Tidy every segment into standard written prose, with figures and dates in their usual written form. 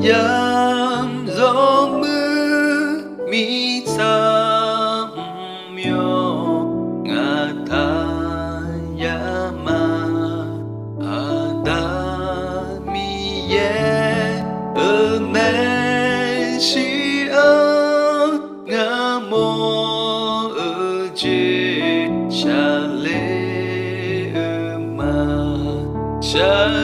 nhầm gió mưa mi sam myo ngà tha yama ada mi ye me shi ngà mo je cha le ma cha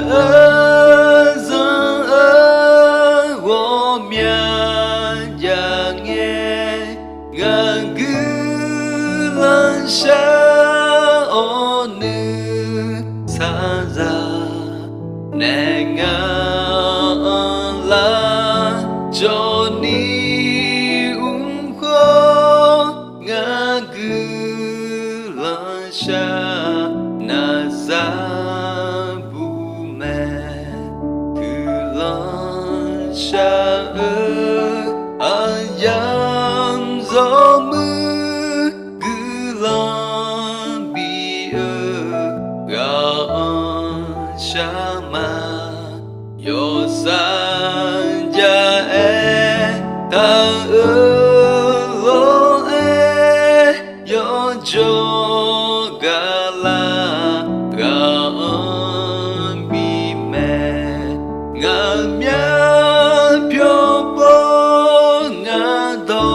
sa onu sa ra nè nga la cho ni kho nga gu la sa na sa bu me gu la sa ayam gió mưa Shama yo san ja ta lo yo jo gala ga bi me nga mya pyo po nga do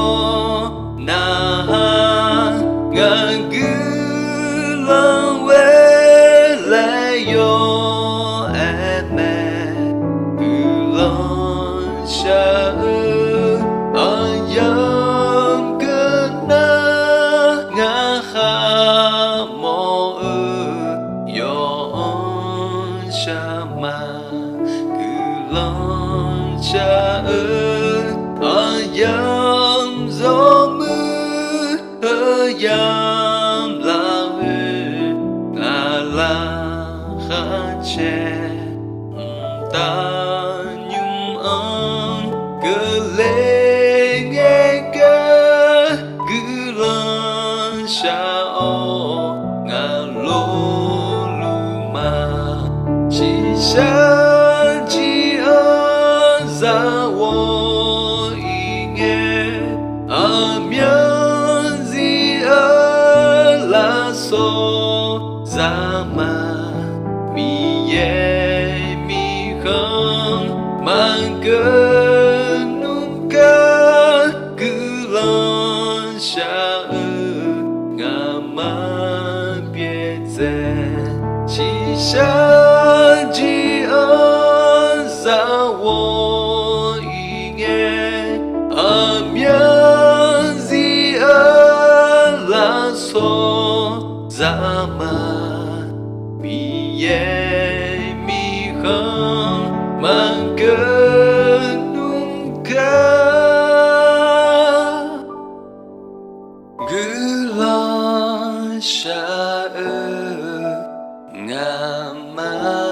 na nga gu la we la yo ayam kena ngaha mo yo shama kulon cha ayam gió mưa ayam la la kha che ta sa chi za wo nghe mian zi la so za ma mi ye mi không mang cơ nung ca cứ lo sa nga ma biết chỉ sa Zaman mi ye mi không mang cơn nung ca cứ lo sa ngà ma